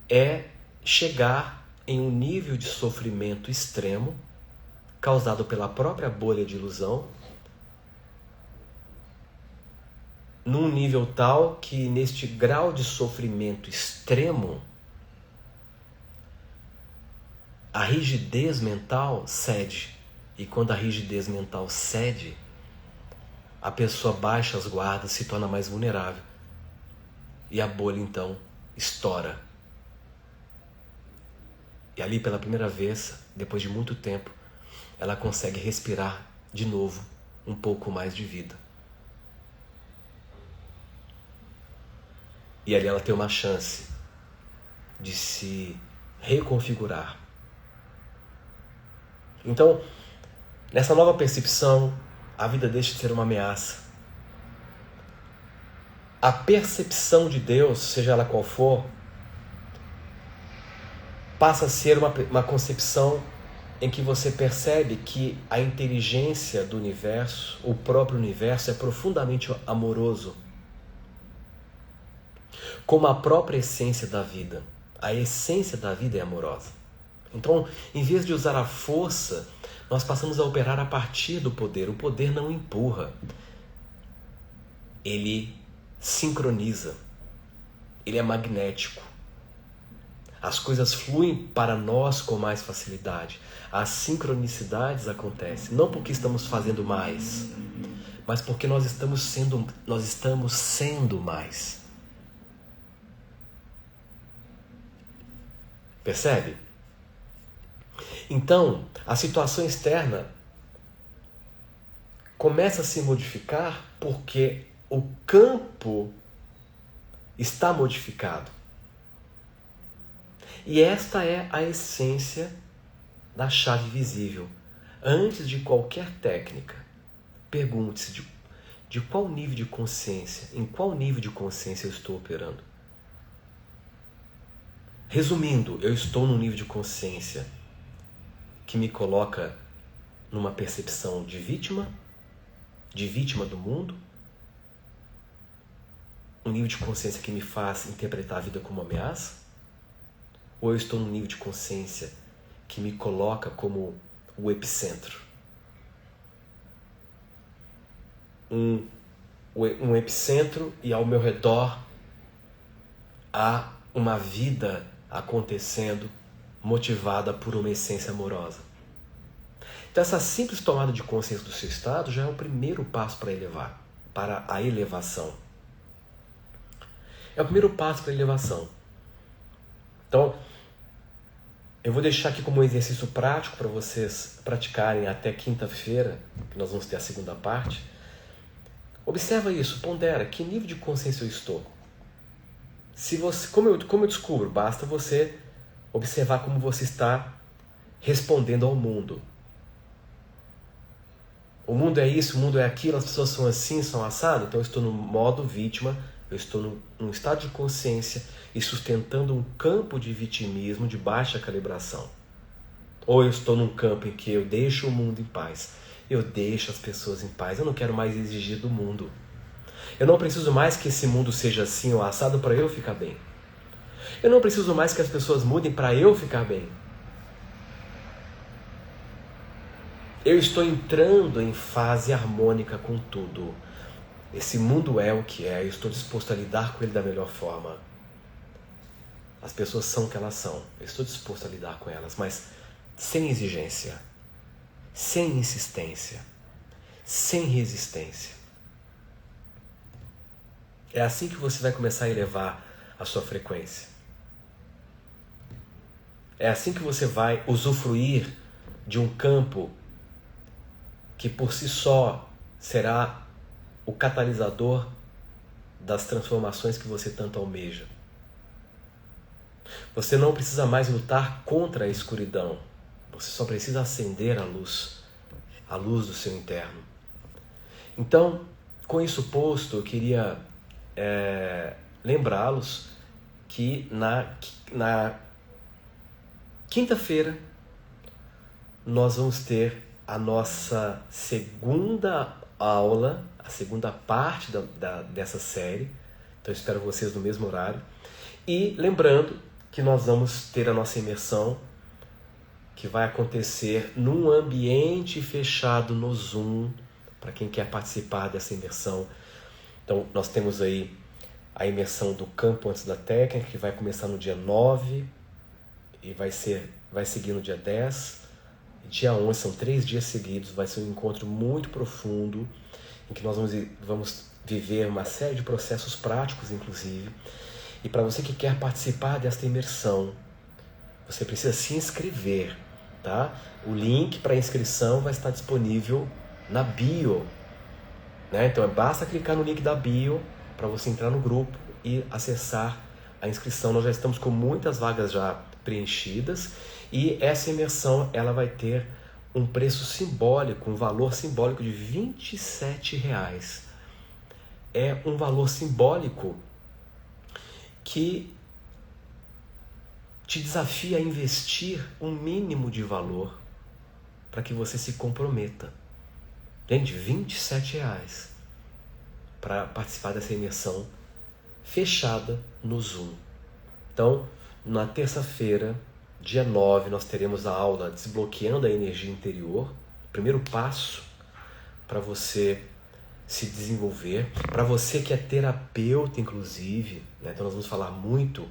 é chegar em um nível de sofrimento extremo causado pela própria bolha de ilusão, num nível tal que neste grau de sofrimento extremo a rigidez mental cede. E quando a rigidez mental cede, a pessoa baixa as guardas, se torna mais vulnerável. E a bolha então estoura. E ali pela primeira vez, depois de muito tempo, ela consegue respirar de novo um pouco mais de vida. E ali ela tem uma chance de se reconfigurar. Então, nessa nova percepção, a vida deixa de ser uma ameaça. A percepção de Deus, seja ela qual for, passa a ser uma concepção em que você percebe que a inteligência do universo, o próprio universo, é profundamente amoroso, como a própria essência da vida. A essência da vida é amorosa. Então, em vez de usar a força, nós passamos a operar a partir do poder. O poder não empurra. Ele sincroniza. Ele é magnético. As coisas fluem para nós com mais facilidade. As sincronicidades acontecem, não porque estamos fazendo mais, mas porque nós estamos sendo mais. Percebe? Então, a situação externa começa a se modificar porque o campo está modificado. E esta é a essência da chave visível. Antes de qualquer técnica, pergunte-se de qual nível de consciência, em qual nível de consciência eu estou operando. Resumindo, eu estou num nível de consciência que me coloca numa percepção de vítima do mundo, um nível de consciência que me faz interpretar a vida como ameaça, ou eu estou num nível de consciência que me coloca como o epicentro? Um epicentro, e ao meu redor há uma vida acontecendo motivada por uma essência amorosa. Então essa simples tomada de consciência do seu estado já é o primeiro passo para a elevação. É o primeiro passo para a elevação. Então, eu vou deixar aqui como um exercício prático para vocês praticarem até quinta-feira, que nós vamos ter a segunda parte. Observa isso, pondera, que nível de consciência eu estou? Como eu descubro? Basta você observar como você está respondendo ao mundo. O mundo é isso, o mundo é aquilo, as pessoas são assim, são assado. Então eu estou no modo vítima, eu estou num estado de consciência e sustentando um campo de vitimismo de baixa calibração. Ou eu estou num campo em que eu deixo o mundo em paz, eu deixo as pessoas em paz, eu não quero mais exigir do mundo. Eu não preciso mais que esse mundo seja assim ou assado para eu ficar bem. Eu não preciso mais que as pessoas mudem para eu ficar bem. Eu estou entrando em fase harmônica com tudo. Esse mundo é o que é, eu estou disposto a lidar com ele da melhor forma. As pessoas são o que elas são. Eu estou disposto a lidar com elas, mas sem exigência, sem insistência, sem resistência. É assim que você vai começar a elevar a sua frequência. É assim que você vai usufruir de um campo que por si só será o catalisador das transformações que você tanto almeja. Você não precisa mais lutar contra a escuridão. Você só precisa acender a luz do seu interno. Então, com isso posto, eu queria lembrá-los que na quinta-feira nós vamos ter a nossa segunda aula, a segunda parte dessa série. Então eu espero vocês no mesmo horário. E lembrando que nós vamos ter a nossa imersão, que vai acontecer num ambiente fechado no Zoom, para quem quer participar dessa imersão. Então nós temos aí a imersão do campo antes da técnica, que vai começar no dia 9 e vai seguir no dia 10. Dia 11, são 3 dias seguidos, vai ser um encontro muito profundo, em que nós vamos viver uma série de processos práticos, inclusive. E para você que quer participar desta imersão, você precisa se inscrever, tá? O link para inscrição vai estar disponível na bio, né? Então basta clicar no link da bio para você entrar no grupo e acessar a inscrição. Nós já estamos com muitas vagas já preenchidas e essa imersão ela vai ter um preço simbólico, um valor simbólico de R$27. É um valor simbólico que te desafia a investir um mínimo de valor para que você se comprometa. Gente, R$27 para participar dessa imersão fechada no Zoom. Então, na terça-feira, dia 9, nós teremos a aula Desbloqueando a Energia Interior. Primeiro passo para você se desenvolver. Para você que é terapeuta, inclusive, né? Então nós vamos falar muito,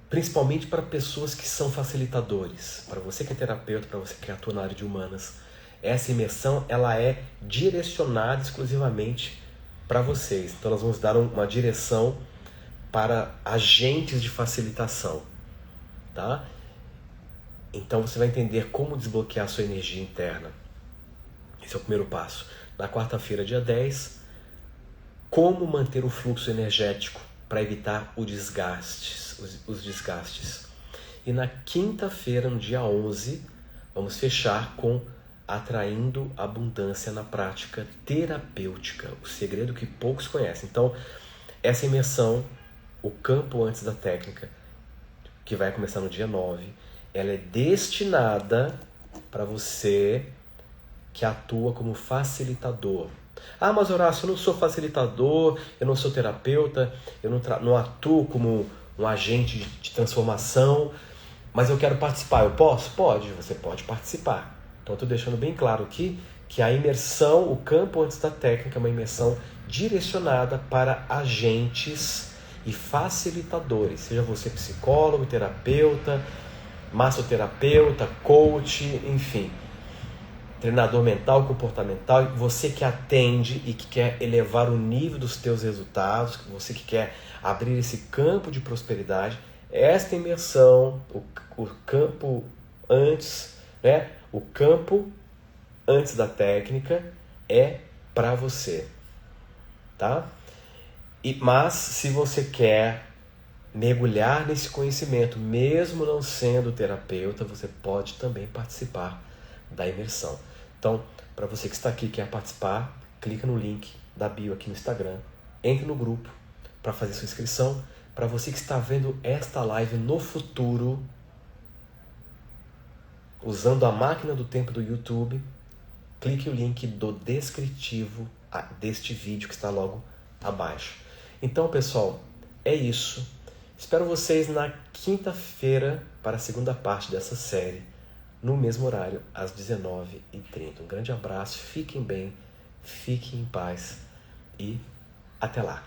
principalmente para pessoas que são facilitadores. Para você que é terapeuta, para você que atua na área de humanas, essa imersão ela é direcionada exclusivamente para vocês. Então nós vamos dar uma direção para agentes de facilitação, tá? Então você vai entender como desbloquear a sua energia interna. Esse é o primeiro passo. Na quarta-feira, dia 10, como manter o fluxo energético para evitar os desgastes. E na quinta-feira, no dia 11, vamos fechar com atraindo abundância na prática terapêutica, o segredo que poucos conhecem. Então, essa imersão, o campo antes da técnica, que vai começar no dia 9, ela é destinada para você que atua como facilitador. Ah, mas Horácio, eu não sou facilitador, eu não sou terapeuta, eu não atuo como um agente de transformação, mas eu quero participar. Eu posso? Pode, você pode participar. Então eu estou deixando bem claro aqui que a imersão, o campo antes da técnica, é uma imersão direcionada para agentes e facilitadores. Seja você psicólogo, terapeuta, massoterapeuta, coach, enfim, treinador mental, comportamental, você que atende e que quer elevar o nível dos teus resultados, você que quer abrir esse campo de prosperidade, esta imersão, o campo antes, né? O campo antes da técnica é para você, tá? Mas se você quer mergulhar nesse conhecimento, mesmo não sendo terapeuta, você pode também participar da imersão. Então, para você que está aqui e quer participar, clica no link da bio aqui no Instagram, entre no grupo para fazer sua inscrição. Para você que está vendo esta live no futuro, usando a máquina do tempo do YouTube, clique no link do descritivo deste vídeo que está logo abaixo. Então, pessoal, é isso. Espero vocês na quinta-feira para a segunda parte dessa série, no mesmo horário, às 19h30. Um grande abraço, fiquem bem, fiquem em paz e até lá.